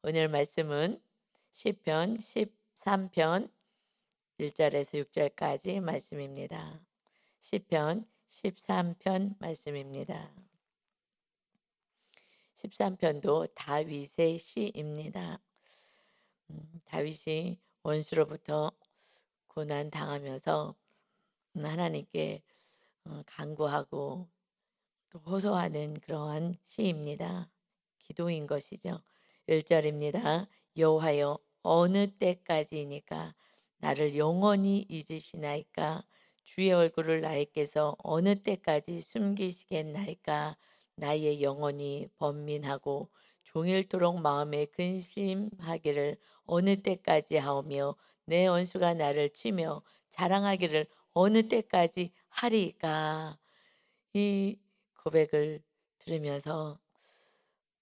오늘 말씀은 시편 13편 1절에서 6절까지 말씀입니다. 시편 13편 말씀입니다. 13편도 다윗의 시입니다. 다윗이 원수로부터 고난 당하면서 하나님께 간구하고 또 호소하는 그러한 시입니다. 기도인 것이죠. 1절입니다. 여호와여 어느 때까지이니까 나를 영원히 잊으시나이까 주의 얼굴을 나에게서 어느 때까지 숨기시겠나이까 나의 영혼이 번민하고 종일토록 마음에 근심하기를 어느 때까지 하오며 내 원수가 나를 치며 자랑하기를 어느 때까지 하리이까. 이 고백을 들으면서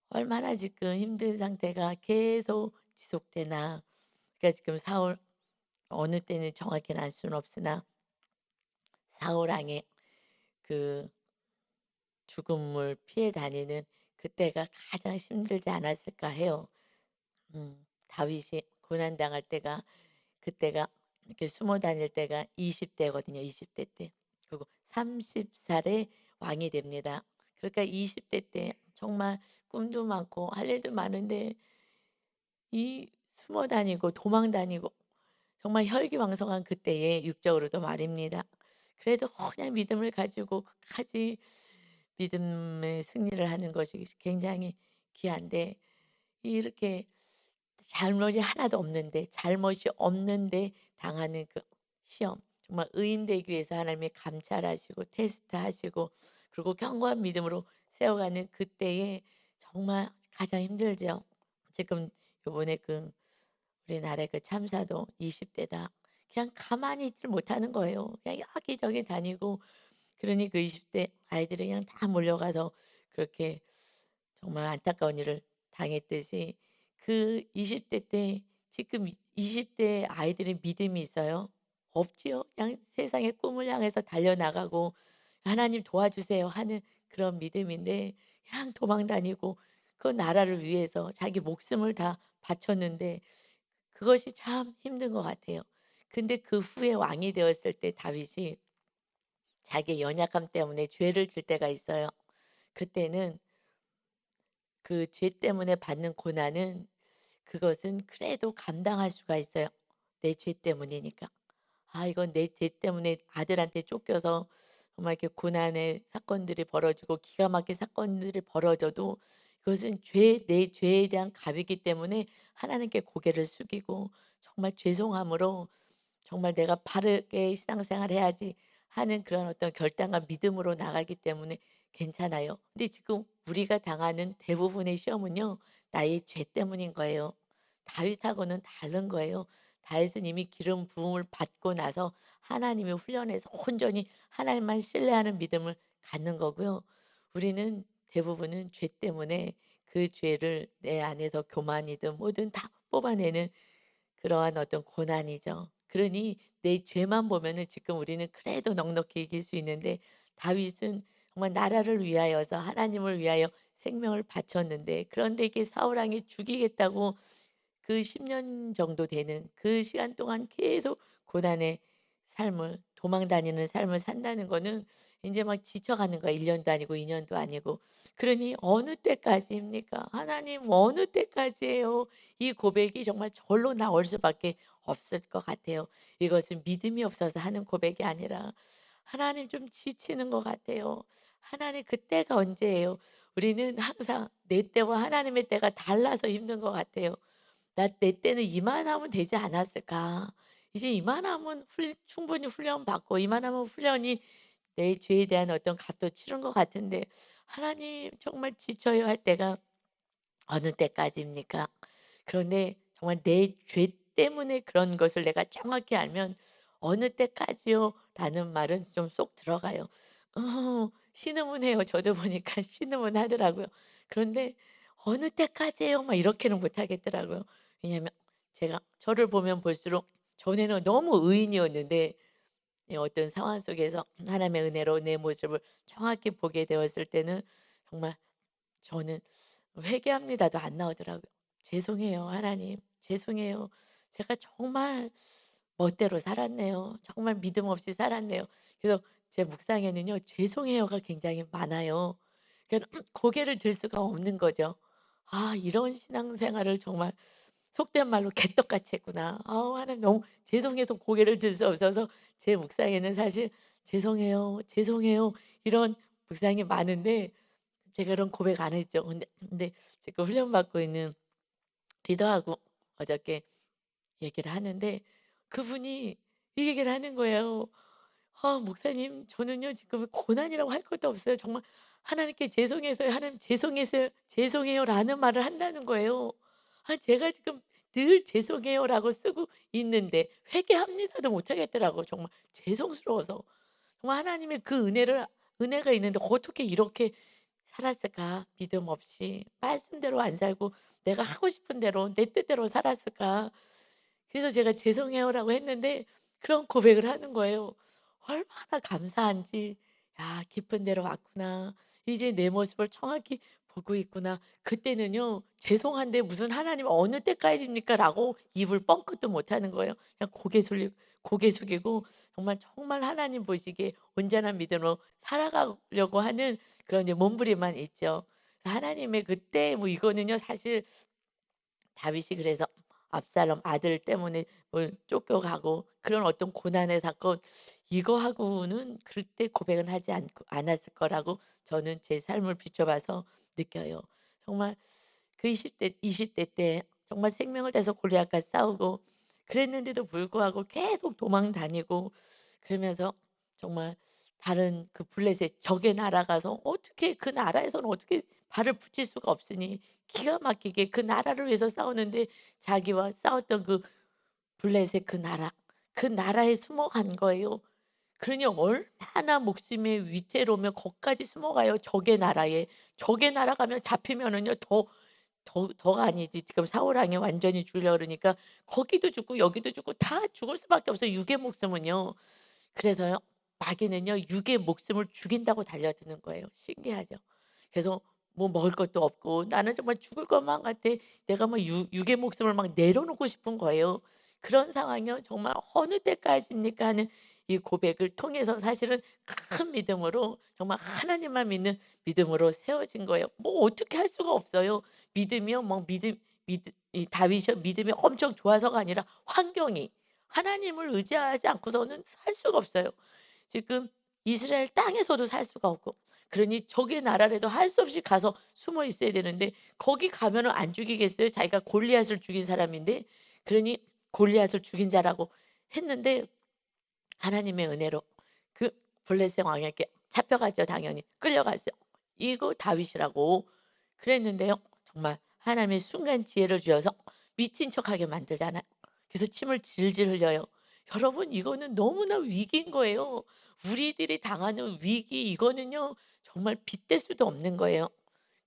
얼마나 지금 힘든 상태가 계속 지속되나. 그러니까 지금 사울, 어느 때는 정확히는 알 수는 없으나 사울 왕의 그 죽음을 피해 다니는 그때가 가장 힘들지 않았을까 해요. 다윗이 고난당할 때가, 그때가 이렇게 숨어 다닐 때가 20대거든요. 20대 때. 그리고 30살에 왕이 됩니다. 그러니까 20대 때 정말 꿈도 많고 할 일도 많은데 이 숨어 다니고 도망 다니고 정말 혈기왕성한 그때에 육적으로도 말입니다. 그래도 그냥 믿음을 가지고 끝까지 믿음의 승리를 하는 것이 굉장히 귀한데, 이렇게 잘못이 하나도 없는데 잘못이 없는데 당하는 그 시험, 정말 의인 되기 위해서 하나님이 감찰하시고 테스트하시고 그리고 견고한 믿음으로 세워가는 그때에 정말 가장 힘들죠. 지금 요번에 그 우리나라의 그 참사도 20대다. 그냥 가만히 있질 못하는 거예요. 그냥 여기저기 다니고, 그러니 그 20대 아이들이 그냥 다 몰려가서 그렇게 정말 안타까운 일을 당했듯이 그 20대 때 지금 20대 아이들의 믿음이 있어요? 없지요. 그냥 세상의 꿈을 향해서 달려나가고 '하나님 도와주세요.' 하는 그런 믿음인데 그냥 도망 다니고 그 나라를 위해서 자기 목숨을 다 바쳤는데 그것이 참 힘든 것 같아요. 근데 그 후에 왕이 되었을 때 다윗이 자기의 연약함 때문에 죄를 질 때가 있어요. 그때는 그 죄 때문에 받는 고난은 그것은 그래도 감당할 수가 있어요. 내 죄 때문이니까. 아, 이건 내 죄 때문에 아들한테 쫓겨서 정말 이렇게 고난의 사건들이 벌어지고 기가 막힌 사건들이 벌어져도 이것은 내 죄에 대한 값이기 때문에 하나님께 고개를 숙이고 정말 죄송함으로 정말 '내가 바르게 신앙생활 해야지.' 하는 그런 어떤 결단과 믿음으로 나가기 때문에 괜찮아요. 근데 지금 우리가 당하는 대부분의 시험은요, 나의 죄 때문인 거예요. 다윗하고는 다른 거예요. 다윗은 이미 기름 부음을 받고 나서 하나님이 훈련해서 온전히 하나님만 신뢰하는 믿음을 갖는 거고요. 우리는 대부분은 죄 때문에 그 죄를 내 안에서 교만이든 뭐든 다 뽑아내는 그러한 어떤 고난이죠. 그러니 내 죄만 보면은 지금 우리는 그래도 넉넉히 이길 수 있는데 다윗은 정말 나라를 위하여서 하나님을 위하여 생명을 바쳤는데, 그런데 이게 사울 왕이 죽이겠다고 그 10년 정도 되는 그 시간 동안 계속 고난의 삶을, 도망 다니는 삶을 산다는 거는 이제 막 지쳐가는 거야. 1 년도 아니고 2 년도 아니고. 그러니 어느 때까지입니까? 하나님 어느 때까지예요? 이 고백이 정말 절로 나올 수밖에 없을 것 같아요. 이것은 믿음이 없어서 하는 고백이 아니라 하나님 좀 지치는 것 같아요. 하나님 그 때가 언제예요? 우리는 항상 내 때와 하나님의 때가 달라서 힘든 것 같아요. 내 때는 이만하면 되지 않았을까? 이제 이만하면 충분히 훈련받고 이만하면 훈련이 내 죄에 대한 어떤 값도 치른 것 같은데 하나님 정말 지쳐요 할 때가 어느 때까지입니까? 그런데 정말 내 죄 때문에 그런 것을 내가 정확히 알면 "어느 때까지요?" 라는 말은 좀 쏙 들어가요. 신음은 해요. 저도 보니까 신음은 하더라고요. 그런데 "어느 때까지예요?" 막 이렇게는 못 하겠더라고요. 왜냐하면 제가 저를 보면 볼수록 전에는 너무 의인이었는데 어떤 상황 속에서 하나님의 은혜로 내 모습을 정확히 보게 되었을 때는 정말 저는 "회개합니다."도 안 나오더라고요. 죄송해요 하나님. 죄송해요. 제가 정말 멋대로 살았네요. 정말 믿음 없이 살았네요. 그래서 제 묵상에는요 죄송해요가 굉장히 많아요. 그러니까 고개를 들 수가 없는 거죠. '아 이런 신앙생활을 정말 속된 말로 개떡같이 했구나. 아우 하나님 너무 죄송해서 고개를 들 수 없어서 제 묵상에는 사실 '죄송해요. 죄송해요.' 이런 묵상이 많은데 제가 그런 고백 안 했죠. 근데 지금 훈련받고 있는 리더하고 어저께 얘기를 하는데 그분이 이 얘기를 하는 거예요. "아 목사님 저는요 지금 고난이라고 할 것도 없어요. 정말 하나님께 죄송해서요. 하나님 죄송해서요. 죄송해요."라는 말을 한다는 거예요. 아 제가 지금 늘 "죄송해요."라고 쓰고 있는데 "회개합니다."도 못 하겠더라고요 정말 죄송스러워서. 정말 하나님의 그 은혜가 있는데 어떻게 이렇게 살았을까? 믿음 없이 말씀대로 안 살고 내가 하고 싶은 대로 내 뜻대로 살았을까? 그래서 제가 "죄송해요."라고 했는데 그런 고백을 하는 거예요. 얼마나 감사한지 '야 깊은 데로 왔구나. 이제 내 모습을 정확히 보고 있구나.' 그때는요 '죄송한데 무슨 하나님 어느 때까지입니까?'라고 입을 뻥끗도 못 하는 거예요. 그냥 고개 숙이고 정말, 정말 하나님 보시기에 온전한 믿음으로 살아가려고 하는 그런 이제 몸부림만 있죠. 하나님의 그때 뭐 이거는요 사실 다윗이 그래서 압살롬 아들 때문에 쫓겨가고 그런 어떤 고난의 사건 이거하고는 그때 고백은 하지 않았을 거라고 저는 제 삶을 비춰봐서 느껴요. 정말 그 20대 때 정말 생명을 다해서 골리앗과 싸우고 그랬는데도 불구하고 계속 도망 다니고 그러면서 정말 다른 그 블레셋 적에 날아가서 어떻게 그 나라에서는 어떻게 발을 붙일 수가 없으니 기가 막히게 그 나라를 위해서 싸우는데 자기와 싸웠던 그 블레셋 그 나라에 숨어간 거예요. 그러니 얼마나 목숨이 위태로우면 거기까지 숨어가요, 적의 나라에. 적의 나라 가면 잡히면은요 더가 아니지 지금 사울 왕이 완전히 죽으려 그러니까 거기도 죽고 여기도 죽고 다 죽을 수밖에 없어요, 육의 목숨은요. 그래서요 마귀는요 육의 목숨을 죽인다고 달려드는 거예요. 신기하죠. 그래서 뭐 먹을 것도 없고 나는 정말 죽을 것만 같아. 내가 막 육의 목숨을 막 내려놓고 싶은 거예요. 그런 상황이요. 정말 '어느 때까지입니까?' 하는 이 고백을 통해서 사실은 큰 믿음으로 정말 하나님만 믿는 믿음으로 세워진 거예요. 뭐 어떻게 할 수가 없어요. 믿음이요. 뭐 믿음 이 다윗이요. 믿음이 엄청 좋아서가 아니라 환경이 하나님을 의지하지 않고서는 살 수가 없어요. 지금 이스라엘 땅에서도 살 수가 없고 그러니 적의 나라라도 할 수 없이 가서 숨어 있어야 되는데 거기 가면은 안 죽이겠어요? 자기가 골리앗을 죽인 사람인데 그러니 골리앗을 죽인 자라고 했는데 하나님의 은혜로 그 블레셋 왕에게 잡혀갔죠 당연히. 끌려갔어요. 이거 다윗이라고 그랬는데요. 정말 하나님의 순간 지혜를 주셔서 미친 척하게 만들잖아요. 그래서 침을 질질 흘려요. 여러분 이거는 너무나 위기인 거예요. 우리들이 당하는 위기 이거는요 정말 빗댈 수도 없는 거예요.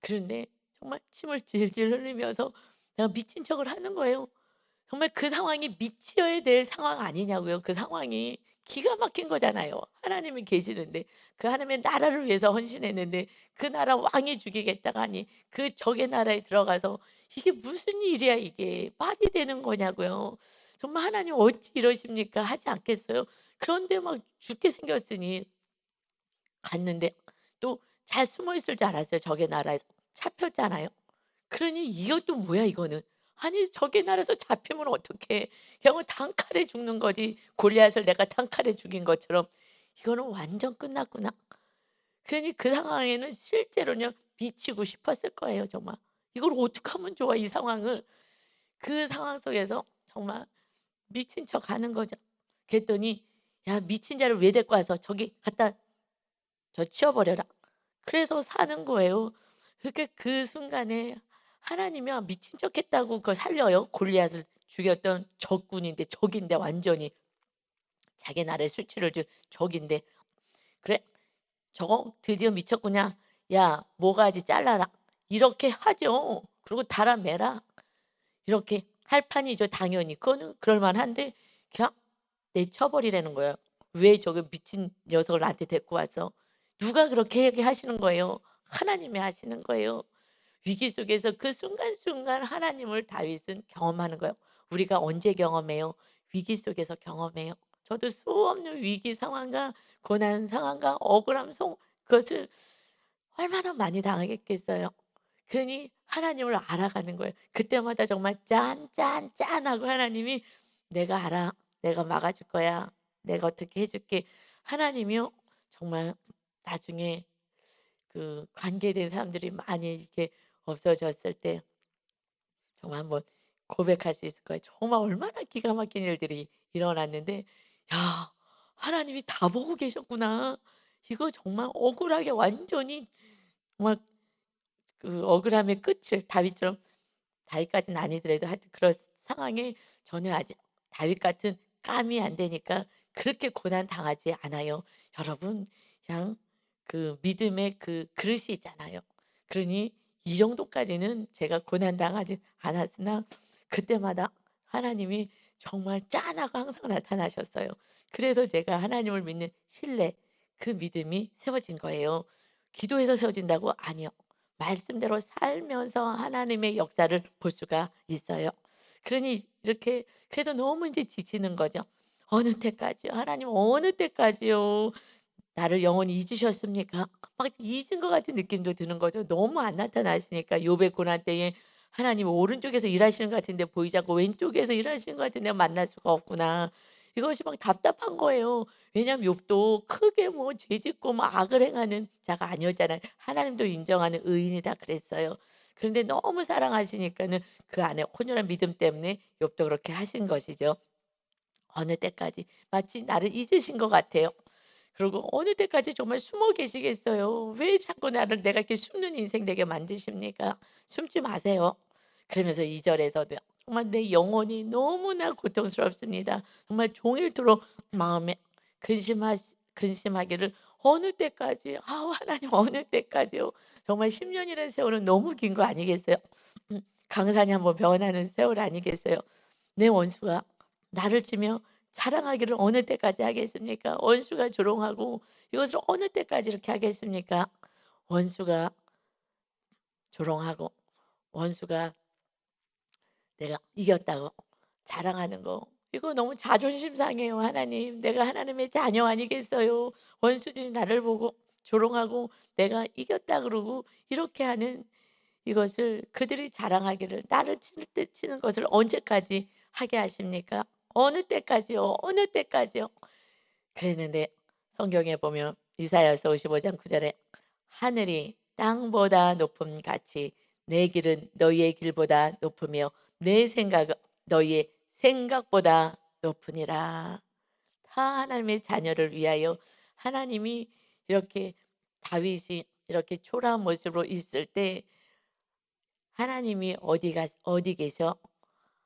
그런데 정말 침을 질질 흘리면서 내가 미친 척을 하는 거예요. 정말 그 상황이 미쳐야 될 상황 아니냐고요. 그 상황이 기가 막힌 거잖아요. 하나님이 계시는데 그 하나님의 나라를 위해서 헌신했는데 그 나라 왕이 죽이겠다가 하니 그 적의 나라에 들어가서 이게 무슨 일이야 이게. 말이 되는 거냐고요. 정말 '하나님 어찌 이러십니까?' 하지 않겠어요? 그런데 막 죽게 생겼으니 갔는데 또 잘 숨어 있을 줄 알았어요 적의 나라에서. 잡혔잖아요. 그러니 이것도 뭐야 이거는. 아니 적의 나라에서 잡히면 어떡해. 그냥 단칼에 죽는 거지. 골리앗을 내가 단칼에 죽인 것처럼. 이거는 완전 끝났구나. 그러니 그 상황에는 실제로는 미치고 싶었을 거예요 정말. '이걸 어떡하면 좋아 이 상황을.' 그 상황 속에서 정말 미친 척하는 거죠. 그랬더니 "야 미친 자를 왜 데리고 와서 저기 갖다 치워 버려라." 그래서 사는 거예요. 그러니까 그 순간에 하나님이야 미친 척했다고 그걸 살려요. 골리앗을 죽였던 적군인데 적인데 완전히 자기 나라에 수치를 준 적인데 "그래 저거 드디어 미쳤구나. 야 모가지 잘라라." 이렇게 하죠. 그리고 달아매라. 이렇게 할 판이죠 당연히. 그거는 그럴 만한데 그냥 내쳐 버리라는 거예요. "왜 저기 미친 녀석을 나한테 데리고 와서." 누가 그렇게 얘기하시는 거예요. 하나님이 하시는 거예요. 위기 속에서 그 순간순간 하나님을 다윗은 경험하는 거예요. 우리가 언제 경험해요? 위기 속에서 경험해요. 저도 수없는 위기 상황과 고난 상황과 억울함 속 그것을 얼마나 많이 당하겠겠어요. 그러니 하나님을 알아가는 거예요. 그때마다 정말 짠, 짠, 짠하고 하나님이 "내가 알아. 내가 막아줄 거야. 내가 어떻게 해 줄게." 하나님이요 정말 나중에 그 관계된 사람들이 많이 이렇게 없어졌을 때 정말 한번 고백할 수 있을 거예요. 정말 얼마나 기가 막힌 일들이 일어났는데 '야 하나님이 다 보고 계셨구나.' 이거 정말 억울하게 완전히 정말 그 억울함의 끝을 다윗처럼 다윗까지는 아니더라도 하여튼 그런 상황에 저는 아직 다윗 같은 깜이 안 되니까 그렇게 고난 당하지 않아요. 여러분 그냥 그 믿음의 그 그릇이 있잖아요. 그러니 이 정도까지는 제가 고난 당하지 않았으나 그때마다 하나님이 정말 짠하고 항상 나타나셨어요. 그래서 제가 하나님을 믿는 신뢰 그 믿음이 세워진 거예요. 기도해서 세워진다고? 아니요. 말씀대로 살면서 하나님의 역사를 볼 수가 있어요. 그러니 이렇게 그래도 너무 이제 지치는 거죠. '어느 때까지요? 하나님 어느 때까지요? 나를 영원히 잊으셨습니까?' 막 잊은 것 같은 느낌도 드는 거죠. 너무 안 나타나시니까 욥의 고난 때에 '하나님 오른쪽에서 일하시는 것 같은데 보이지 않고 왼쪽에서 일하시는 것 같은데 만날 수가 없구나.' 이것이 막 답답한 거예요. 왜냐하면 욥도 크게 뭐 죄짓고 뭐 악을 행하는 자가 아니었잖아요. 하나님도 인정하는 의인이다 그랬어요. 그런데 너무 사랑하시니까는 그 안에 온전한 믿음 때문에 욥도 그렇게 하신 것이죠. 어느 때까지 마치 나를 잊으신 것 같아요. 그리고 어느 때까지 정말 숨어 계시겠어요. 왜 자꾸 나를 내가 이렇게 숨는 인생 되게 만드십니까? 숨지 마세요. 그러면서 2 절에서도 정말 내 영혼이 너무나 고통스럽습니다. 정말 종일토록 마음에 근심하기를 어느 때까지 아우 하나님 어느 때까지요. 정말 10 년이라는 세월은 너무 긴 거 아니겠어요? 강산이 한번 변하는 세월 아니겠어요? 내 원수가 나를 치며 자랑하기를 어느 때까지 하겠습니까? 원수가 조롱하고 이것을 어느 때까지 이렇게 하겠습니까? 원수가 조롱하고 원수가 내가 이겼다고 자랑하는 거 이거 너무 자존심 상해요 하나님. 내가 하나님의 자녀 아니겠어요? 원수들이 나를 보고 조롱하고 내가 이겼다 그러고 이렇게 하는 이것을 그들이 자랑하기를 나를 치는 것을 언제까지 하게 하십니까? 어느 때까지요? 어느 때까지요? 그랬는데 성경에 보면 이사야서 55장 9 절에 "하늘이 땅보다 높음 같이 내 길은 너희의 길보다 높으며 내 생각은 너희의 생각보다 높으니라." 다 하나님의 자녀를 위하여 하나님이 이렇게 다윗이 이렇게 초라한 모습으로 있을 때 하나님이 어디 계셔?"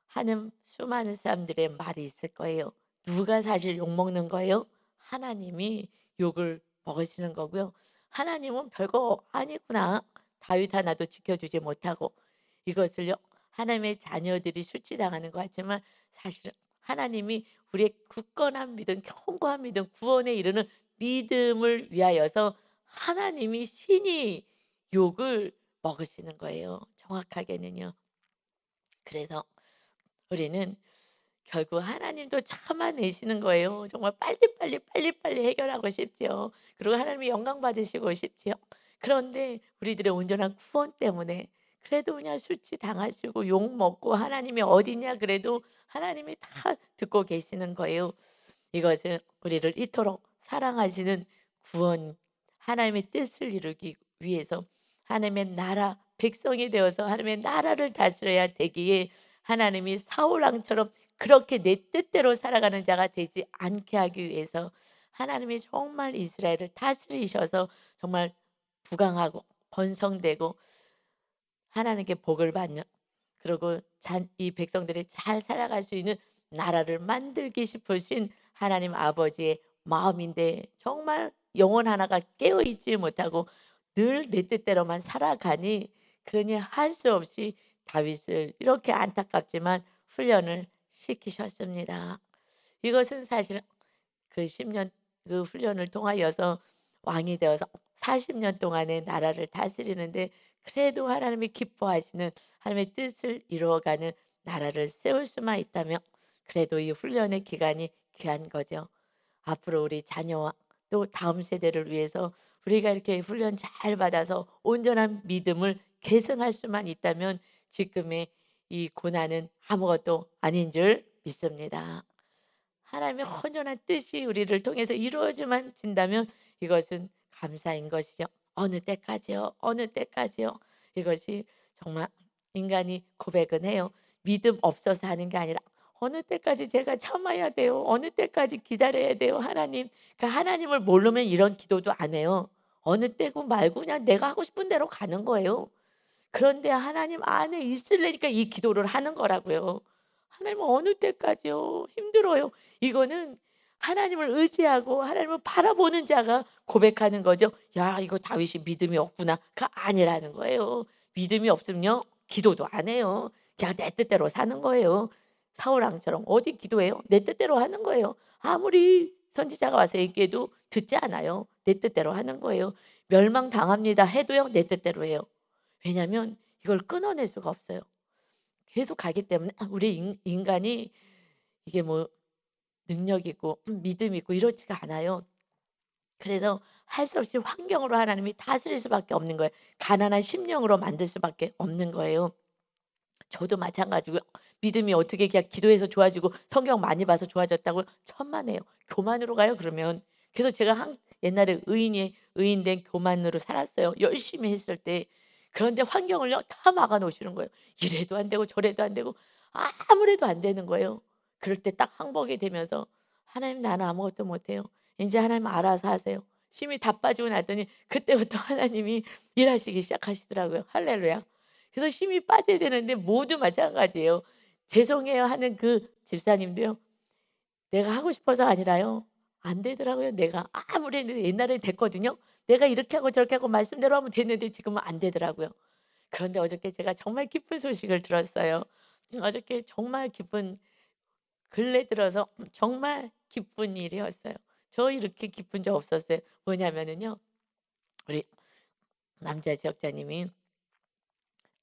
하는 수많은 사람들의 말이 있을 거예요. 누가 사실 욕먹는 거예요? 하나님이 욕을 먹으시는 거고요. 하나님은 별거 아니구나. 다윗 하나도 지켜주지 못하고 이것을요. 하나님의 자녀들이 수치당하는 것 같지만 사실은 하나님이 우리의 굳건한 믿음, 견고한 믿음, 구원에 이르는 믿음을 위하여서 하나님이 신이 욕을 먹으시는 거예요. 정확하게는요. 그래서 우리는 결국 하나님도 참아내시는 거예요. 정말 빨리빨리, 빨리빨리 해결하고 싶지요. 그리고 하나님이 영광 받으시고 싶지요. 그런데 우리들의 온전한 구원 때문에 그래도 그냥 수치당하시고 욕먹고 하나님이 어디냐 그래도 하나님이 다 듣고 계시는 거예요. 이것은 우리를 이토록 사랑하시는 구원 하나님의 뜻을 이루기 위해서 하나님의 나라 백성이 되어서 하나님의 나라를 다스려야 되기에 하나님이 사울 왕처럼 그렇게 내 뜻대로 살아가는 자가 되지 않게 하기 위해서 하나님이 정말 이스라엘을 다스리셔서 정말 부강하고 번성되고 하나님께 복을 받는 그리고 이 백성들이 잘 살아갈 수 있는 나라를 만들기 싶으신 하나님 아버지의 마음인데 정말 영혼 하나가 깨어 있지 못하고 늘 내 뜻대로만 살아가니 그러니 할 수 없이 다윗을 이렇게 안타깝지만 훈련을 시키셨습니다. 이것은 사실 그 10년 그 훈련을 통하여서 왕이 되어서 40년 동안의 나라를 다스리는데 그래도 하나님이 기뻐하시는 하나님의 뜻을 이루어가는 나라를 세울 수만 있다면 그래도 이 훈련의 기간이 귀한 거죠. 앞으로 우리 자녀와 또 다음 세대를 위해서 우리가 이렇게 훈련 잘 받아서 온전한 믿음을 계승할 수만 있다면 지금의 이 고난은 아무것도 아닌 줄 믿습니다. 하나님의 온전한 뜻이 우리를 통해서 이루어지만 진다면 이것은 감사인 것이죠. 어느 때까지요? 어느 때까지요? 이것이 정말 인간이 고백은 해요. 믿음 없어서 하는 게 아니라 어느 때까지 제가 참아야 돼요. 어느 때까지 기다려야 돼요. 하나님. 그 하나님을 모르면 이런 기도도 안 해요. 어느 때고 말고 그냥 내가 하고 싶은 대로 가는 거예요. 그런데 하나님 안에 있으려니까 이 기도를 하는 거라고요. 하나님 어느 때까지요? 힘들어요. 이거는 하나님을 의지하고 하나님을 바라보는 자가 고백하는 거죠. "야 이거 다윗이 믿음이 없구나."가 아니라는 거예요. 믿음이 없으면요 기도도 안 해요. 그냥 내 뜻대로 사는 거예요. 사울 왕처럼 어디 기도해요? 내 뜻대로 하는 거예요. 아무리 선지자가 와서 얘기해도 듣지 않아요. 내 뜻대로 하는 거예요. 멸망당합니다 해도요 내 뜻대로 해요. 왜냐하면 이걸 끊어낼 수가 없어요. 계속 가기 때문에 우리 인간이 이게 뭐 능력 있고 믿음 있고 이렇지가 않아요. 그래서 할 수 없이 환경으로 하나님이 다스릴 수밖에 없는 거예요. 가난한 심령으로 만들 수밖에 없는 거예요. 저도 마찬가지고요. 믿음이 어떻게 그냥 기도해서 좋아지고 성경 많이 봐서 좋아졌다고요? 천만에요. 교만으로 가요 그러면. 그래서 제가 옛날에 의인된 교만으로 살았어요. 열심히 했을 때. 그런데 환경을요 다 막아 놓으시는 거예요. 이래도 안 되고 저래도 안 되고 아무래도 안 되는 거예요. 그럴 때 딱 항복이 되면서 "하나님 나는 아무것도 못해요. 인제 하나님 알아서 하세요." 힘이 다 빠지고 나더니 그때부터 하나님이 일하시기 시작하시더라고요. 할렐루야. 그래서 힘이 빠져야 되는데 모두 마찬가지예요. "죄송해요." 하는 그 집사님도요. 내가 하고 싶어서가 아니라요. 안 되더라고요 내가. 아무리 해도 옛날에는 됐거든요. 내가 이렇게 하고 저렇게 하고 말씀대로 하면 됐는데 지금은 안 되더라고요. 그런데 어저께 제가 정말 기쁜 소식을 들었어요. 어저께 정말 기쁜 근래 들어서 정말 기쁜 일이었어요. 저 이렇게 기쁜 적 없었어요. 뭐냐면은요. 우리 남자 지역자님이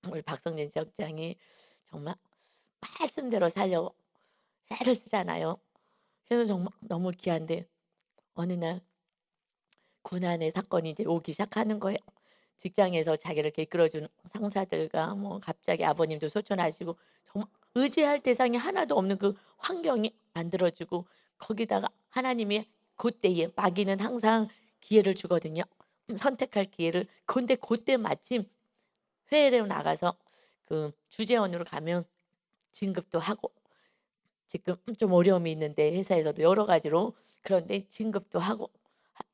우리 박성진 지역장이 정말 말씀대로 살려고 애를 쓰잖아요. 그래서 정말 너무 귀한데 어느 날 고난의 사건이 이제 오기 시작하는 거예요. 직장에서 자기를 이렇게 이끌어주는 상사들과 뭐 갑자기 아버님도 소천하시고 정말 의지할 대상이 하나도 없는 그 환경이 만들어지고 거기다가 하나님이 그때에 마귀는 항상 기회를 주거든요. 선택할 기회를. 근데 그때 마침 해외로 나가서 그 주재원으로 가면 진급도 하고 지금 좀 어려움이 있는데 회사에서도 여러 가지로 그런데 진급도 하고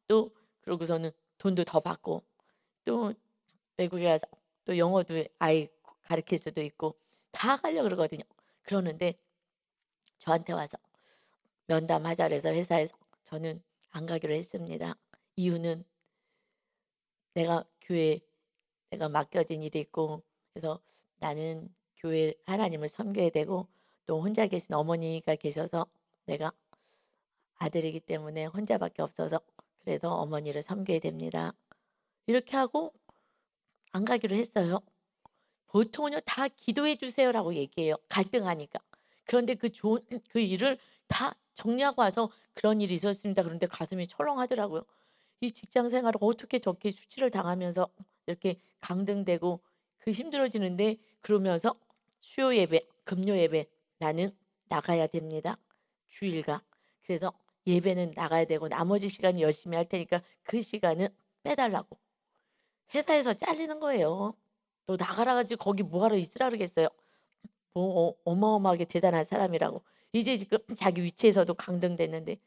또 그러고서는 돈도 더 받고 또 외국에 가서 또 영어도 아이 가르칠 수도 있고 다 가려고 그러거든요. 그러는데 저한테 와서 면담하자 그래서 회사에서 저는 안 가기로 했습니다. 이유는 내가 교회에 내가 맡겨진 일이 있고 그래서 나는 교회 하나님을 섬겨야 되고 또 혼자 계신 어머니가 계셔서 내가 아들이기 때문에 혼자밖에 없어서 그래서 어머니를 섬겨야 됩니다. 이렇게 하고 안 가기로 했어요. 보통은요 다 "기도해 주세요."라고 얘기해요 갈등하니까. 그런데 그 좋은 그 일을 다 정리하고 와서 "그런 일이 있었습니다." 그런데 가슴이 철렁하더라고요. 이 직장 생활을 어떻게 저렇게 수치를 당하면서 이렇게 강등되고 그 힘들어지는데 그러면서 수요 예배, 금요 예배 나는 나가야 됩니다. 주일과. 그래서 예배는 나가야 되고 나머지 시간은 열심히 할 테니까 그 시간은 빼달라고. 회사에서 잘리는 거예요. "너 나가라 가지고 거기 뭐하러 있으라 그러겠어요." 뭐 어마어마하게 대단한 사람이라고. 이제 지금 자기 위치에서도 강등됐는데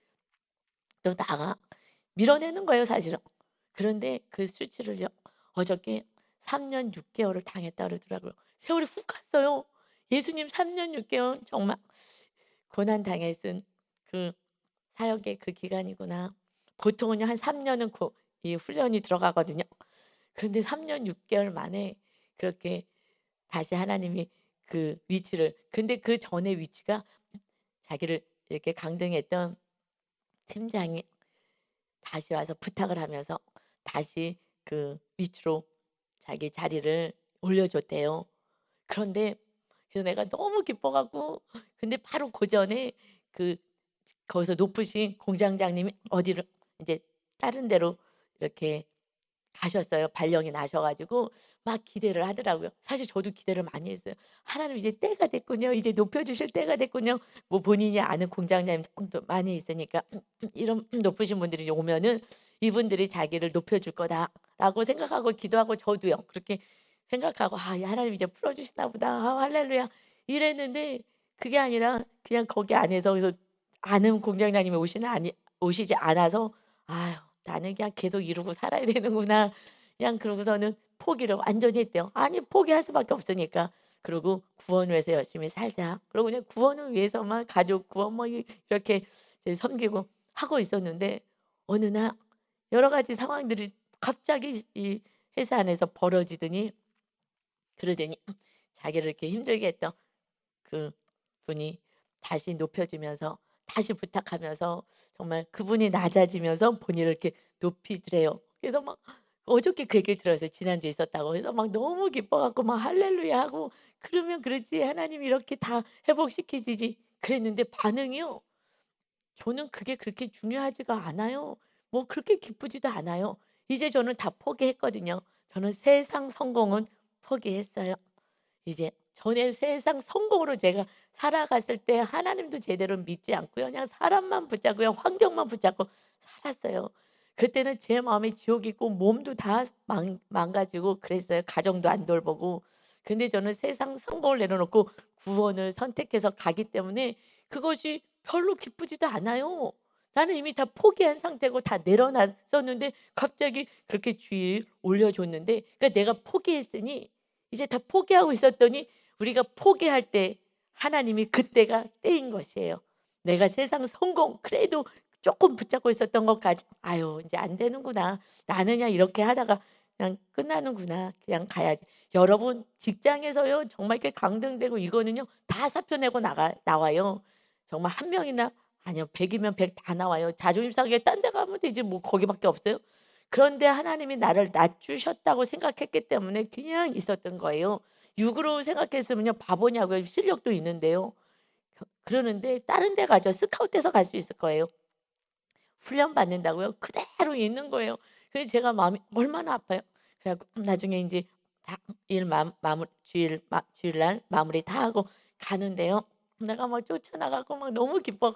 "너 나가." 밀어내는 거예요 사실은. 그런데 그 수치를요 어저께 3년 6 개월을 당했다 그러더라고요. 세월이 훅 갔어요. 예수님 3년 6 개월 정말 고난 당했은 그 사역의 그 기간이구나. 보통은요 한 3 년은 이 훈련이 들어가거든요. 그런데 3년 6 개월 만에 그렇게 다시 하나님이 그 위치를 근데 그전의 위치가 자기를 이렇게 강등했던 팀장이 다시 와서 부탁을 하면서 다시 그 위치로 자기 자리를 올려줬대요. 그런데 그래서 내가 너무 기뻐 갖고 근데 바로 그 전에 그 거기서 높으신 공장장님이 어디를 이제 다른 데로 이렇게 가셨어요. 발령이 나셔 가지고 막 기대를 하더라고요. 사실 저도 기대를 많이 했어요. '하나님 이제 때가 됐군요. 이제 높여 주실 때가 됐군요.' 뭐 본인이 아는 공장장님 도 많이 있으니까 이런 높으신 분들이 이제 오면은 '이분들이 자기를 높여 줄 거다.'라고 생각하고 기도하고 저도요. 그렇게 생각하고 '아 이 하나님 이제 풀어 주시나 보다. 아 할렐루야.' 이랬는데 그게 아니라 그냥 거기 안에서 그래서 아는 공장장님이 오시지 않아서 '아유 나는 그냥 계속 이러고 살아야 되는구나.' 그냥 그러고서는 포기를 완전히 했대요. 아니 포기할 수밖에 없으니까. 그러고 '구원을 위해서 열심히 살자.' 그러고 그냥 구원을 위해서만 가족 구원 뭐 이렇게 이제 섬기고 하고 있었는데 어느 날 여러 가지 상황들이 갑자기 이 회사 안에서 벌어지더니 그러더니 자기를 이렇게 힘들게 했던 그분이 다시 높여주면서 다시 부탁하면서 정말 그분이 낮아지면서 본인을 이렇게 높이더래요. 그래서 막 어저께 그 얘기를 들었어요. 지난주에 있었다고. 그래서 막 너무 기뻐 갖고 막 할렐루야 하고 '그러면 그렇지. 하나님이 이렇게 다 회복시켜 주지.' 그랬는데 반응이요. 저는 그게 그렇게 중요하지가 않아요. 뭐 그렇게 기쁘지도 않아요. 이제 저는 다 포기했거든요. 저는 세상 성공은 포기했어요. 이제 전에 세상 성공으로 제가 살아갔을 때 하나님도 제대로 믿지 않고요. 그냥 사람만 붙잡고요. 환경만 붙잡고 살았어요. 그때는 제 마음에 지옥이고 몸도 다 망가지고 그랬어요. 가정도 안 돌보고. 근데 저는 세상 성공을 내려놓고 구원을 선택해서 가기 때문에 그것이 별로 기쁘지도 않아요. 나는 이미 다 포기한 상태고 다 내려놨었는데 갑자기 그렇게 주일 올려줬는데 그러니까 내가 포기했으니 이제 다 포기하고 있었더니 우리가 포기할 때 하나님이 그때가 때인 것이에요. 내가 세상 성공 그래도 조금 붙잡고 있었던 것까지 '아유 인제 안 되는구나. 나는 그냥 이렇게 하다가 그냥 끝나는구나. 그냥 가야지.' 여러분 직장에서요 정말 이렇게 강등되고 이거는요 다 사표 내고 나와요. 정말 한 명이나 아니요 100 이면 100 다 나와요. 자존심 상하게 딴 데 가면 되지 뭐 거기밖에 없어요? 그런데 하나님이 나를 낮추셨다고 생각했기 때문에 그냥 있었던 거예요. 육으로 생각했으면요 바보냐고요. 실력도 있는데요. 그러는데 다른 데 가죠. 스카웃돼서 갈 수 있을 거예요. 훈련 받는다고요? 그대로 있는 거예요. 그래서 제가 마음이 얼마나 아파요. 그래 갖고 나중에 인제 다 일 마무리 주일날 마무리 다 하고 가는데요. 내가 막 쫓아나가고 막 너무 기뻐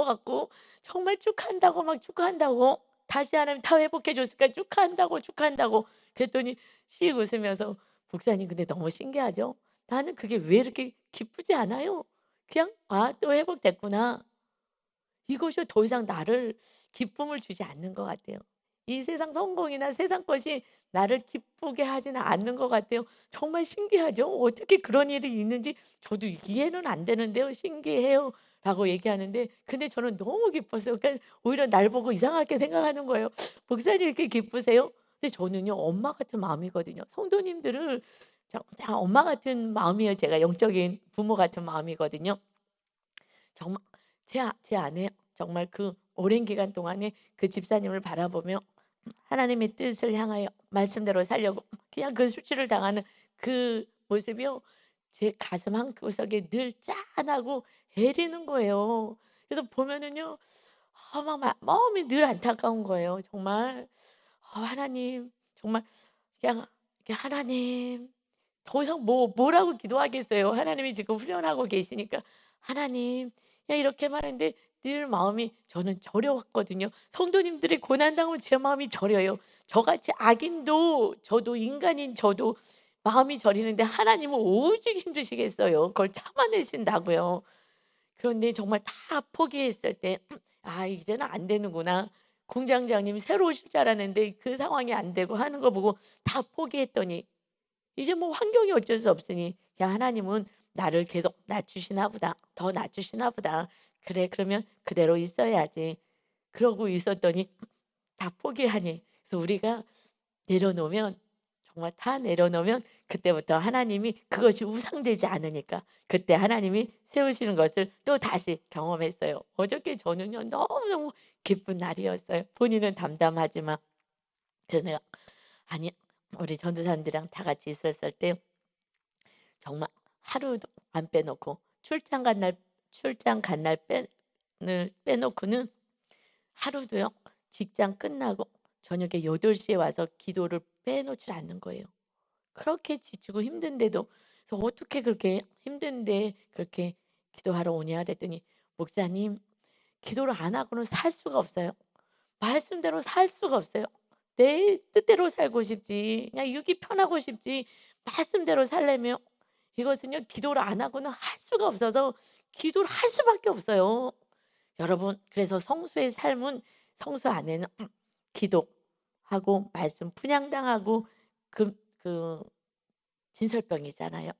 갖고 정말 축하한다고 막 축하한다고 다시 하나님 다 회복해 줬으니까 축하한다고, 축하한다고 그랬더니 씩 웃으면서 "목사님 근데 너무 신기하죠? 나는 그게 왜 이렇게 기쁘지 않아요. 그냥 '아 또 회복됐구나.' 이것이 더 이상 나를 기쁨을 주지 않는 것 같아요. 이 세상 성공이나 세상 것이 나를 기쁘게 하지는 않는 것 같아요. 정말 신기하죠? 어떻게 그런 일이 있는지 저도 이해는 안 되는데요. "신기해요." 라고 얘기하는데 근데 저는 너무 기뻤어요. 그러니까 오히려 날 보고 이상하게 생각하는 거예요. "목사님 이렇게 기쁘세요?" 근데 저는요 엄마 같은 마음이거든요. 성도님들을 다 엄마 같은 마음이에요. 제가 영적인 부모 같은 마음이거든요. 정말 제 안에 정말 그 오랜 기간 동안에 그 집사님을 바라보며 하나님의 뜻을 향하여 말씀대로 살려고 그냥 그 수치를 당하는 그 모습이요. 제 가슴 한구석에 늘 짠하고 애리는 거예요. 그래서 보면은요. 막 마음이 늘 안타까운 거예요. 정말 하나님 정말 그냥 이렇게 하나님 더 이상 뭐라고 기도하겠어요. 하나님이 지금 훈련하고 계시니까. 하나님 그냥 이렇게만 했는데 늘 마음이 저는 저려 왔거든요. 성도님들이 고난당하면 제 마음이 저려요. 저같이 악인도 저도 인간인 저도 마음이 저리는데 하나님은 오직 힘드시겠어요. 그걸 참아내신다고요. 그런데 정말 다 포기했을 때 '아 이제는 안 되는구나.' 공장장님이 새로 오실 줄 알았는데 그 상황이 안 되고 하는 거 보고 다 포기했더니 이제 뭐 환경이 어쩔 수 없으니 야 하나님은 나를 계속 낮추시나 보다. 더 낮추시나 보다. 그래 그러면 그대로 있어야지. 그러고 있었더니 다 포기하니 그래서 우리가 내려놓으면 정말 다 내려놓으면 그때부터 하나님이 그것이 우상되지 않으니까 그때 하나님이 세우시는 것을 또다시 경험했어요. 어저께 저는요 너무너무 기쁜 날이었어요. 본인은 담담하지만 그래서 내가 "아니 우리 전도사님들이랑 다 같이 있었을 때 정말 하루도 안 빼놓고 출장 간 날 빼놓고는 하루도요. 직장 끝나고 저녁에 8시에 와서 기도를 빼놓질 않는 거예요. 그렇게 지치고 힘든데도. 그래서 "어떻게 그렇게 힘든데 그렇게 기도하러 오냐?" 그랬더니 "목사님, 기도를 안 하고는 살 수가 없어요. 말씀대로 살 수가 없어요. 내 뜻대로 살고 싶지. 그냥 육이 편하고 싶지 말씀대로 살려면 이것은요 기도를 안 하고는 할 수가 없어서 기도를 할 수밖에 없어요." 여러분, 그래서 성수의 삶은, 성수 안에는 기도하고 말씀 분향당하고 그 진설병이잖아요.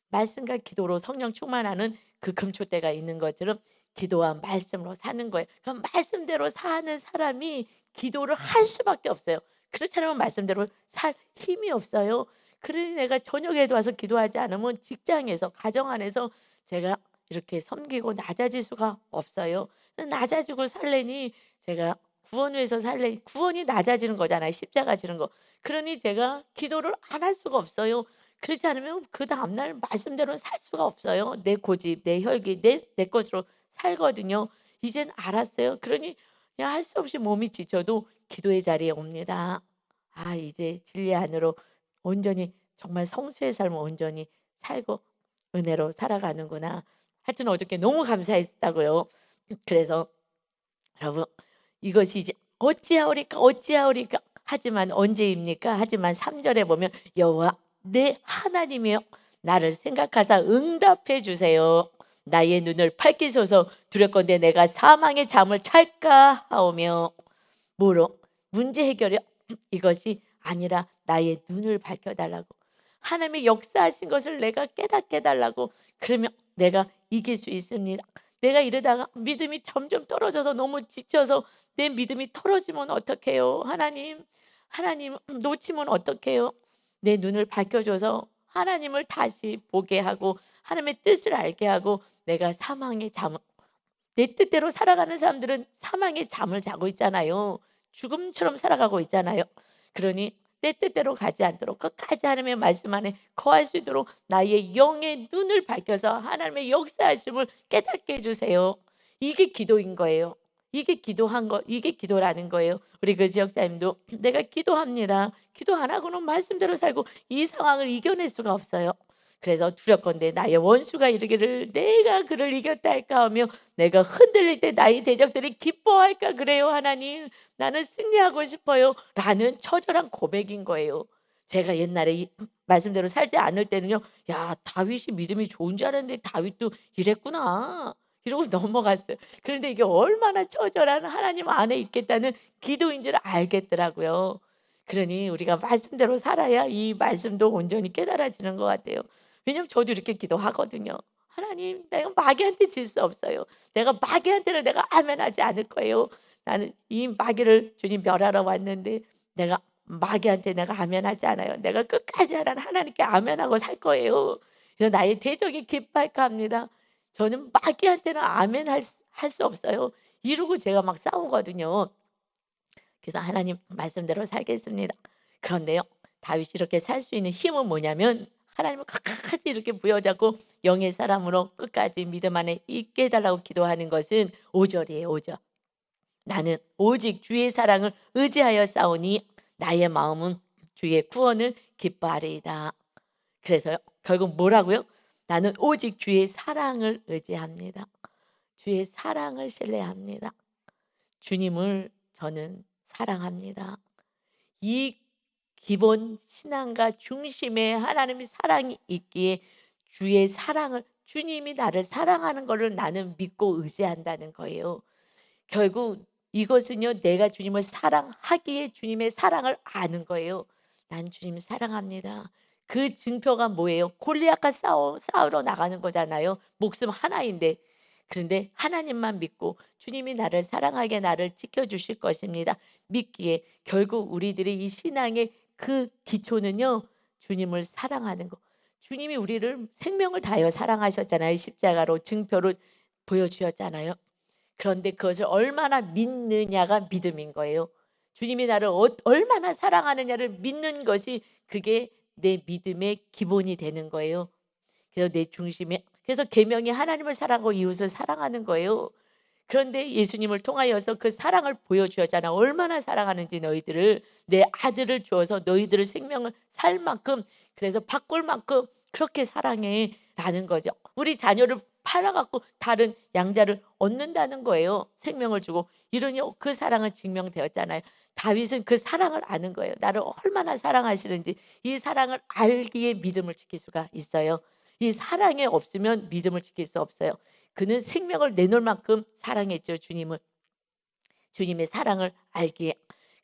말씀과 기도로 성령 충만하는 그 금초대가 있는 것처럼 기도와 말씀으로 사는 거예요. 그럼 말씀대로 사는 사람이 기도를 할 수밖에 없어요. 그렇지 않으면 말씀대로 살 힘이 없어요. 그러니 내가 저녁에도 와서 기도하지 않으면 직장에서 가정 안에서 제가 이렇게 섬기고 낮아질 수가 없어요. 낮아지고 살래니 제가 구원 위해서 살래, 구원이 낮아지는 거잖아요. 십자가 지는 거. 그러니 제가 기도를 안 할 수가 없어요. 그렇지 않으면 그다음 날 말씀대로는 살 수가 없어요. 내 고집, 내 혈기, 내 것으로 살거든요. 이젠 알았어요. 그러니 그냥 할 수 없이 몸이 지쳐도 기도의 자리에 옵니다. '아 이제 진리 안으로 온전히 정말 성수의 삶을 온전히 살고 은혜로 살아가는구나.' 하여튼 어저께 너무 감사했다고요. 그래서 여러분, 이것이 이제 어찌하오리까 어찌하오리까 하지만 언제입니까? 하지만 3 절에 보면 여호와 내 하나님이여 나를 생각하사 응답해 주세요. 나의 눈을 밝히소서. 두렵건대 내가 사망의 잠을 찰까 하오며. 뭐로? 문제 해결이요? 이것이 아니라 나의 눈을 밝혀 달라고. 하나님의 역사하신 것을 내가 깨닫게 해 달라고. 그러면 내가 이길 수 있습니다. 내가 이러다가 믿음이 점점 떨어져서 너무 지쳐서 내 믿음이 떨어지면 어떡해요? 하나님, 하나님 놓치면 어떡해요? 내 눈을 밝혀 줘서 하나님을 다시 보게 하고 하나님의 뜻을 알게 하고 내가 사망의 잠, 내 뜻대로 살아가는 사람들은 사망의 잠을 자고 있잖아요. 죽음처럼 살아가고 있잖아요. 그러니 내 뜻대로 가지 않도록 끝까지 하나님의 말씀 안에 거할 수 있도록 나의 영의 눈을 밝혀서 하나님의 역사하심을 깨닫게 해 주세요. 이게 기도인 거예요. 이게 기도라는 거예요. 우리 그 지역자님도 내가 기도합니다. 기도 안 하고는 말씀대로 살고 이 상황을 이겨낼 수가 없어요. 그래서 두렵건대 나의 원수가 이르기를 내가 그를 이겼다 할까 하며 내가 흔들릴 때 나의 대적들이 기뻐할까 그래요. 하나님, 나는 승리하고 싶어요. 라는 처절한 고백인 거예요. 제가 옛날에 이 말씀대로 살지 않을 때는요. 야, 다윗이 믿음이 좋은 줄 알았는데 다윗도 이랬구나. 이러고 넘어갔어요. 그런데 이게 얼마나 처절한 하나님 안에 있겠다는 기도인 줄 알겠더라고요. 그러니 우리가 말씀대로 살아야 이 말씀도 온전히 깨달아지는 것 같아요. 왜냐면 저도 이렇게 기도하거든요. 하나님, 내가 마귀한테 질 수 없어요. 내가 마귀한테는 내가 아멘하지 않을 거예요. 나는 이 마귀를 주님 멸하러 왔는데 내가 마귀한테 내가 아멘하지 않아요. 내가 끝까지 하나님께 아멘하고 살 거예요. 그래서 나의 대적이 기뻐할까 합니다. 저는 마귀한테는 아멘할 수 없어요. 이러고 제가 막 싸우거든요. 그래서 하나님 말씀대로 살겠습니다. 그런데요, 다윗이 이렇게 살 수 있는 힘은 뭐냐면 하나님을 끝까지 이렇게 부여잡고 영의 사람으로 끝까지 믿음 안에 있게 해달라고 기도하는 것은 5절이에요. 5절. 나는 오직 주의 사랑을 의지하여 싸우니 나의 마음은 주의 구원을 기뻐하리이다. 그래서요, 결국 뭐라고요? 나는 오직 주의 사랑을 의지합니다. 주의 사랑을 신뢰합니다. 주님을 저는 사랑합니다. 이 기본 신앙과 중심에 하나님의 사랑이 있기에 주의 사랑을, 주님이 나를 사랑하는 것을 나는 믿고 의지한다는 거예요. 결국 이것은요, 내가 주님을 사랑하기에 주님의 사랑을 아는 거예요. 난 주님 사랑합니다. 그 증표가 뭐예요? 골리앗과 싸우러 나가는 거잖아요. 목숨 하나인데. 그런데 하나님만 믿고 주님이 나를 사랑하게 나를 지켜주실 것입니다. 믿기에 결국 우리들의 이 신앙의 그 기초는요, 주님을 사랑하는 거. 주님이 우리를 생명을 다하여 사랑하셨잖아요. 십자가로 증표로 보여주셨잖아요. 그런데 그것을 얼마나 믿느냐가 믿음인 거예요. 주님이 나를 얼마나 사랑하느냐를 믿는 것이 그게 내 믿음의 기본이 되는 거예요. 그래서 내 중심에, 그래서 계명이 하나님을 사랑하고 이웃을 사랑하는 거예요. 그런데 예수님을 통하여서 그 사랑을 보여주었잖아. 얼마나 사랑하는지 너희들을, 내 아들을 주어서 너희들을 생명을 살 만큼, 그래서 바꿀 만큼 그렇게 사랑해 라는 거죠. 우리 자녀를 팔아갖고 다른 양자를 얻는다는 거예요. 생명을 주고. 이러니 그 사랑은 증명되었잖아요. 다윗은 그 사랑을 아는 거예요. 나를 얼마나 사랑하시는지. 이 사랑을 알기에 믿음을 지킬 수가 있어요. 이 사랑이 없으면 믿음을 지킬 수 없어요. 그는 생명을 내놓을 만큼 사랑했죠, 주님을. 주님의 사랑을 알기에.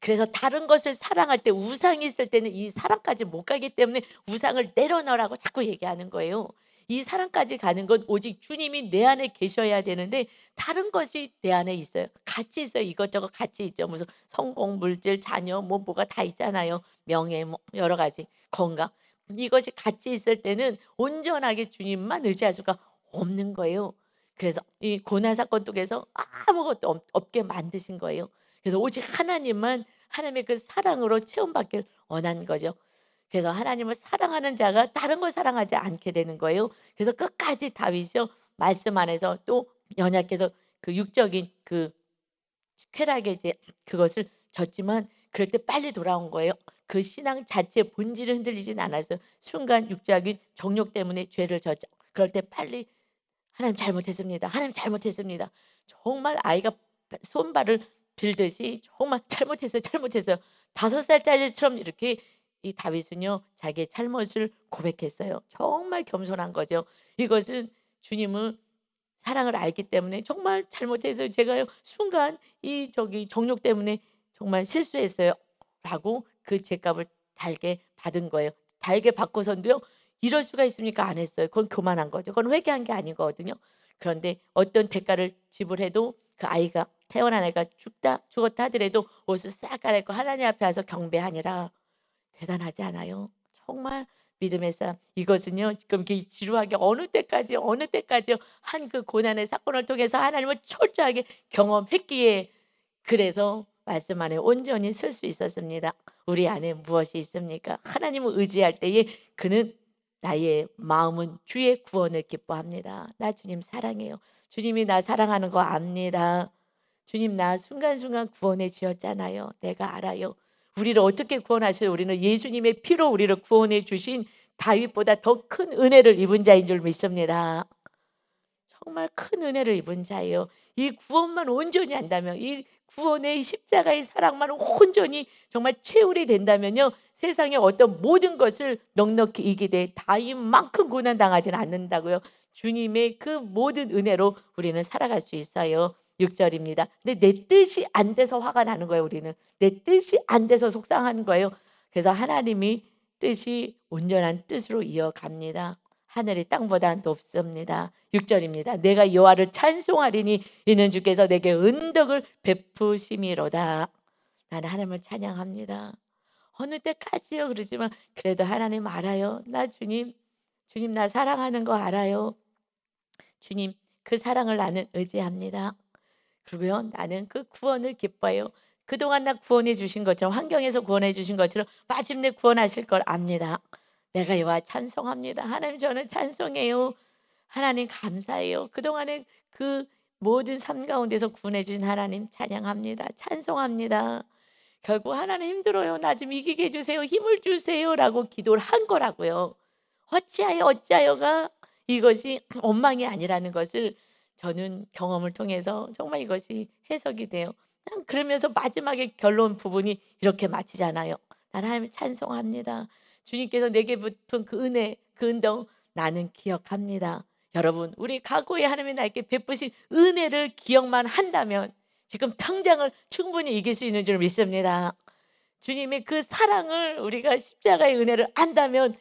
그래서 다른 것을 사랑할 때, 우상이 있을 때는 이 사랑까지 못 가기 때문에 우상을 내려놓으라고 자꾸 얘기하는 거예요. 이 사랑까지 가는 건 오직 주님이 내 안에 계셔야 되는데 다른 것이 내 안에 있어요. 같이 있어요. 이것저것 같이 있죠. 무슨 성공, 물질, 자녀, 뭐가 다 있잖아요. 명예, 뭐 여러 가지, 건강. 이것이 같이 있을 때는 온전하게 주님만 의지할 수가 없는 거예요. 그래서 이 고난 사건 속에서 아무것도 없게 만드신 거예요. 그래서 오직 하나님만, 하나님의 그 사랑으로 체험받길 원한 거죠. 그래서 하나님을 사랑하는 자가 다른 걸 사랑하지 않게 되는 거예요. 그래서 끝까지 다윗이요, 말씀 안에서 또 연약해서 그 육적인 그 쾌락에 이제 그것을 졌지만 그럴 때 빨리 돌아온 거예요. 그 신앙 자체의 본질을 흔들리진 않았어요. 순간 육적인 정욕 때문에 죄를 졌죠. 그럴 때 빨리 하나님 잘못했습니다. 하나님 잘못했습니다. 정말 아이가 손발을 빌듯이 정말 잘못했어요. 잘못했어요. 5살짜리처럼 이렇게 이 다윗은요, 자기의 잘못을 고백했어요. 정말 겸손한 거죠. 이것은 주님은 사랑을 알기 때문에 정말 잘못해서 제가요 순간 이 정욕 때문에 정말 실수했어요 라고 그 죄값을 달게 받은 거예요. 달게 받고선도요, 이럴 수가 있습니까? 안 했어요. 그건 교만한 거죠. 그건 회개한 게 아니거든요. 그런데 어떤 대가를 지불해도 그 아이가, 태어난 아이가 죽었다 하더라도 옷을 싹 갈아입고 하나님 앞에 와서 경배하니라. 대단하지 않아요? 정말 믿음의 사람. 이것은요, 지금 이렇게 지루하게 어느 때까지요 한 그 고난의 사건을 통해서 하나님을 철저하게 경험했기에, 그래서 말씀 안에 온전히 쓸 수 있었습니다. 우리 안에 무엇이 있습니까? 하나님을 의지할 때에 그는 나의 마음은 주의 구원을 기뻐합니다. 나 주님 사랑해요. 주님이 나 사랑하는 거 압니다. 주님 나 순간순간 구원해 주셨잖아요. 내가 알아요. 우리를 어떻게 구원하셔요? 우리는 예수님의 피로 우리를 구원해 주신 다윗보다 더 큰 은혜를 입은 자인 줄 믿습니다. 정말 큰 은혜를 입은 자예요. 이 구원만 온전히 한다면, 이 구원의 십자가의 사랑만 온전히 정말 체울이 된다면요, 세상의 어떤 모든 것을 넉넉히 이기되 다윗만큼 고난 당하지는 않는다고요. 주님의 그 모든 은혜로 우리는 살아갈 수 있어요. 6절입니다. 근데 내 뜻이 안 돼서 화가 나는 거예요. 우리는 내 뜻이 안 돼서 속상한 거예요. 그래서 하나님이 뜻이 온전한 뜻으로 이어갑니다. 하늘이 땅보다 높습니다. 6절입니다. 내가 여호와를 찬송하리니 이는 주께서 내게 은덕을 베푸심이로다. 나는 하나님을 찬양합니다. 어느 때까지요 그러지만 그래도 하나님 알아요. 나 주님 나 사랑하는 거 알아요. 주님 그 사랑을 나는 의지합니다. 그리고요, 나는 그 구원을 기뻐해요. 그동안 나 구원해 주신 것처럼, 환경에서 구원해 주신 것처럼 마침내 구원하실 걸 압니다. 내가 여호와 찬송합니다. 하나님 저는 찬송해요. 하나님 감사해요. 그동안에 그 모든 삶 가운데서 구원해 주신 하나님 찬양합니다. 찬송합니다. 결국 하나님 힘들어요. 나 좀 이기게 해 주세요. 힘을 주세요라고 기도를 한 거라고요. 어찌하여가 이것이 원망이 아니라는 것을 저는 경험을 통해서 정말 이것이 해석이 돼요. 그러면서 마지막에 결론 부분이 이렇게 마치잖아요. 나는 하나님을 찬송합니다. 주님께서 내게 베푼 그 은혜, 그 은덕 나는 기억합니다. 여러분, 우리 과거에 하나님이 나에게 베푸신 은혜를 기억만 한다면 지금 당장을 충분히 이길 수 있는 줄 믿습니다. 주님의 그 사랑을, 우리가 십자가의 은혜를 안다면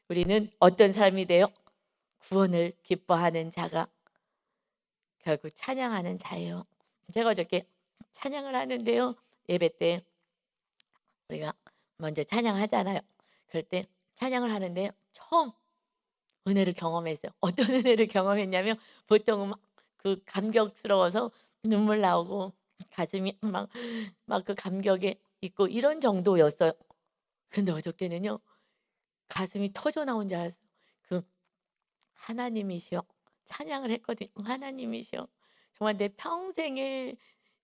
우리는 어떤 삶이 돼요? 구원을 기뻐하는 자가, 결국 찬양하는 자예요. 제가 어저께 찬양을 하는데요, 예배 때 우리가 먼저 찬양하잖아요. 그럴 때 찬양을 하는데 처음 은혜를 경험했어요. 어떤 은혜를 경험했냐면, 보통은 막 그 감격스러워서 눈물 나오고 가슴이 막 그 감격에 있고 이런 정도였어요. 근데 어저께는요, 가슴이 터져 나온 줄 알았어요. 그 하나님이시여 찬양을 했거든요. 하나님이시여 정말 내 평생에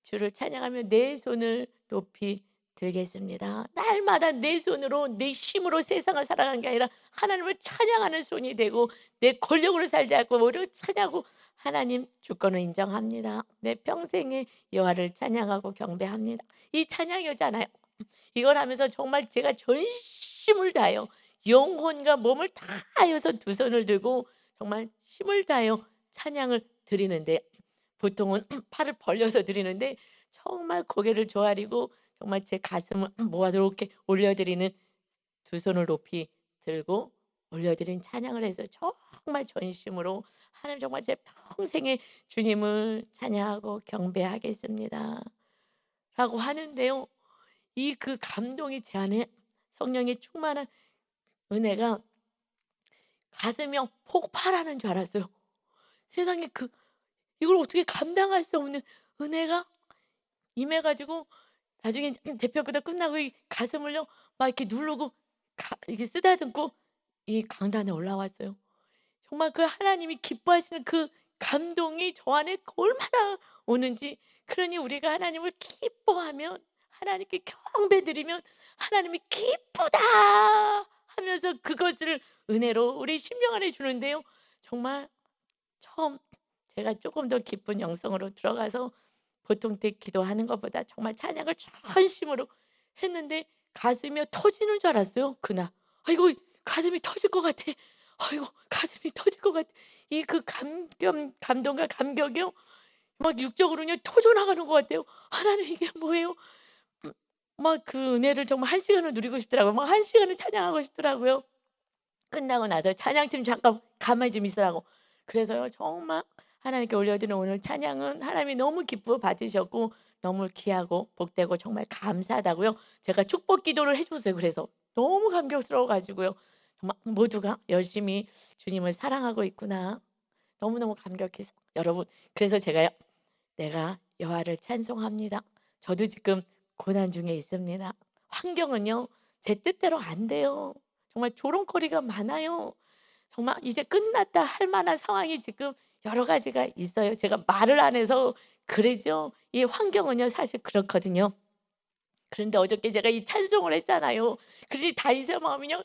주를 찬양하며 내 손을 높이 들겠습니다. 날마다 내 손으로 내 힘으로 세상을 살아가는 게 아니라 하나님을 찬양하는 손이 되고 내 권력으로 살지 않고 오히려 찬양하고 하나님 주권을 인정합니다. 내 평생에 여호와를 찬양하고 경배합니다. 이 찬양이잖아요. 이걸 하면서 정말 제가 전심을 다하여 영혼과 몸을 다하여서 두 손을 들고 정말 힘을 다하여 찬양을 드리는데 보통은 팔을 벌려서 드리는데 정말 고개를 조아리고 정말 제 가슴을 모아 이렇게 올려드리는 두 손을 높이 들고 올려드린 찬양을 해서 정말 전심으로 하나님 정말 제 평생에 주님을 찬양하고 경배하겠습니다. 라고 하는데요. 이 그 감동이 제 안에 성령의 충만한 은혜가 가슴이 폭발하는 줄 알았어요. 세상에 이걸 어떻게 감당할 수 없는 은혜가 임해 가지고 나중에 대표기도 끝나고 이 가슴을요 막 이렇게 누르고 이렇게 쓰다듬고 이 강단에 올라왔어요. 정말 그 하나님이 기뻐하시는 그 감동이 저 안에 얼마나 오는지 그러니 우리가 하나님을 기뻐하면 하나님께 경배드리면 하나님이 기쁘다 하면서 그것을 은혜로 우리 심령 안에 주는데요. 정말 처음 제가 조금 더 깊은 영성으로 들어가서 보통 때 기도하는 것보다 정말 찬양을 전심으로 했는데 가슴이 터지는 줄 알았어요 그날. 아이고 가슴이 터질 것 같아. 아이고 가슴이 터질 것 같아. 이 그 감동과 감격이요. 막 육적으로는요 터져 나가는 것 같아요. 하나님 이게 뭐예요? 막 그 은혜를 정말 한 시간을 누리고 싶더라고요. 막 한 시간을 찬양하고 싶더라고요. 끝나고 나서 찬양팀 잠깐 가만히 좀 있으라고. 그래서요 정말 하나님께 올려드리는 오늘 찬양은 하나님이 너무 기뻐 받으셨고 너무 귀하고 복되고 정말 감사하다고요. 제가 축복 기도를 해 줬어요. 그래서 너무 감격스러워 가지고요. 정말 모두가 열심히 주님을 사랑하고 있구나. 너무너무 감격해서 여러분 그래서 제가요. 내가 여호와를 찬송합니다. 저도 지금 고난 중에 있습니다. 환경은요. 제 뜻대로 안 돼요. 정말 조롱거리가 많아요. 정말 이제 끝났다 할 만한 상황이 지금 여러 가지가 있어요. 제가 말을 안 해서 그러죠. 이 환경은요 사실 그렇거든요. 그런데 어저께 제가 이 찬송을 했잖아요. 그러니 다윗의 마음이요.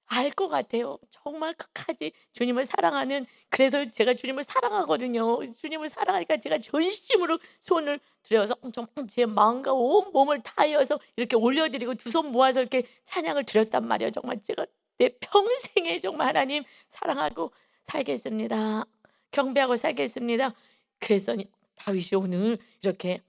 알 것 같아요. 정말 끝까지 주님을 사랑하는 그래서 제가 주님을 사랑하거든요. 주님을 사랑하니까 제가 전심으로 손을 들여서 정말 제 마음과 온 몸을 다하여서 이렇게 올려드리고 두 손 모아서 이렇게 찬양을 드렸단 말이에요. 정말 제가 내 평생에 정말 하나님 사랑하고 살겠습니다. 경배하고 살겠습니다. 그랬더니 다윗이 오늘 이렇게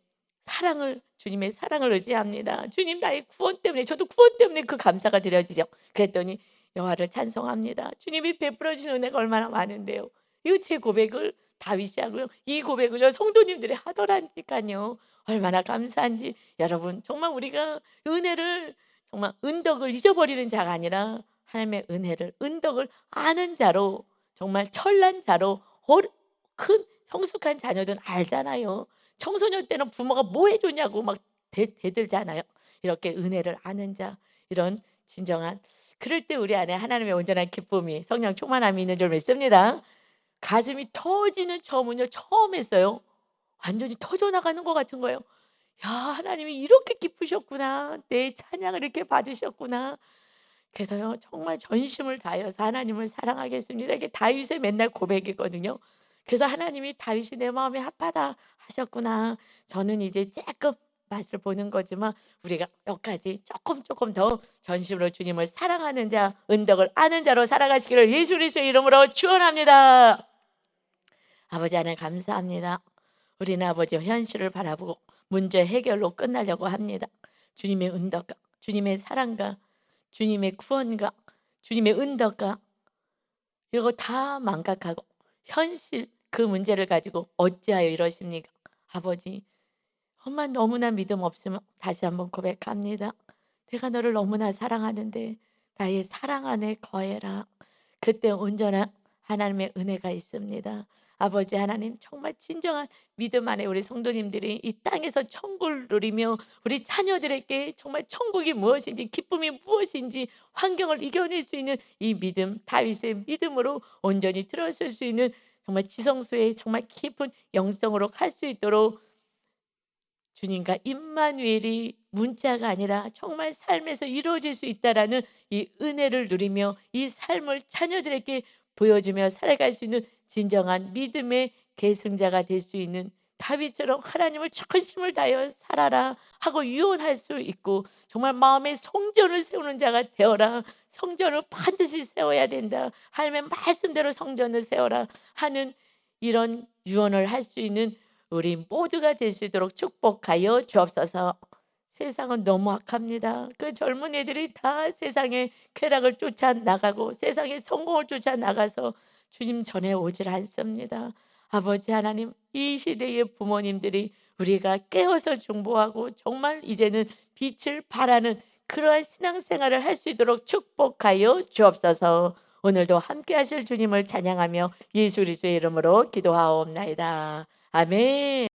주님의 사랑을 의지합니다. 주님 나의 구원 때문에 저도 구원 때문에 그 감사가 드려지죠. 그랬더니 여호와를 찬송합니다. 주님이 베풀어 주신 은혜가 얼마나 많은데요. 이거 제 고백을 다윗이 하고요. 이 고백을요 성도님들이 하더라니까요. 얼마나 감사한지 여러분 정말 우리가 은혜를 정말 은덕을 잊어버리는 자가 아니라 하나님의 은혜를 은덕을 아는 자로 정말 철난 자로 큰 성숙한 자녀들은 알잖아요. 청소년 때는 부모가 뭐 해줬냐고 막 대들잖아요. 이렇게 은혜를 아는 자 이런 진정한 그럴 때 우리 안에 하나님의 온전한 기쁨이 성령 충만함이 있는 줄 믿습니다. 가슴이 터지는 처음은요 처음 했어요. 완전히 터져 나가는 것 같은 거예요. 야 하나님이 이렇게 기쁘셨구나. 내 찬양을 이렇게 받으셨구나. 그래서요 정말 전심을 다해서 하나님을 사랑하겠습니다. 이게 다윗의 맨날 고백이거든요. 그래서 하나님이 다윗이 내 마음에 합하다 하셨구나. 저는 이제 조금 맛을 보는 거지만 우리가 몇 가지 조금 더 전심으로 주님을 사랑하는 자, 은덕을 아는 자로 살아가시기를 예수 그리스도의 이름으로 축원합니다. 아버지 하나님 감사합니다. 우리는 아버지 현실을 바라보고 문제 해결로 끝나려고 합니다. 주님의 은덕과 주님의 사랑과 주님의 구원과 주님의 은덕과 이거 다 망각하고 현실 그 문제를 가지고 어찌하여 이러십니까? 아버지 엄마 너무나 믿음 없으면 다시 한번 고백합니다. 내가 너를 너무나 사랑하는데 나의 사랑 안에 거해라. 그때 온전한 하나님의 은혜가 있습니다. 아버지 하나님, 정말 진정한 믿음 안에 우리 성도님들이 이 땅에서 천국을 누리며 우리 자녀들에게 정말 천국이 무엇인지, 기쁨이 무엇인지, 환경을 이겨낼 수 있는 이 믿음, 다윗의 믿음으로 온전히 들어설 수 있는 정말 지성소에 정말 깊은 영성으로 갈 수 있도록 주님과 임마누엘이 문자가 아니라 정말 삶에서 이루어질 수 있다라는 이 은혜를 누리며 이 삶을 자녀들에게 보여주며 살아갈 수 있는 진정한 믿음의 계승자가 될 수 있는 다윗처럼 하나님을 전심을 다하여 살아라 하고 유언할 수 있고, 정말 마음의 성전을 세우는 자가 되어라, 성전을 반드시 세워야 된다, 하나님의 말씀대로 성전을 세워라 하는 이런 유언을 할 수 있는 우리 모두가 될 수 있도록 축복하여 주옵소서. 세상은 너무 악합니다. 그 젊은 애들이 다 세상의 쾌락을 쫓아 나가고 세상의 성공을 쫓아 나가서 주님 전에 오질 않습니다. 아버지 하나님, 이 시대의 부모님들이 우리가 깨어서 중보하고 정말 이제는 빛을 발하는 그러한 신앙생활을 할 수 있도록 축복하여 주옵소서. 오늘도 함께 하실 주님을 찬양하며 예수 그리스도의 이름으로 기도하옵나이다. 아멘.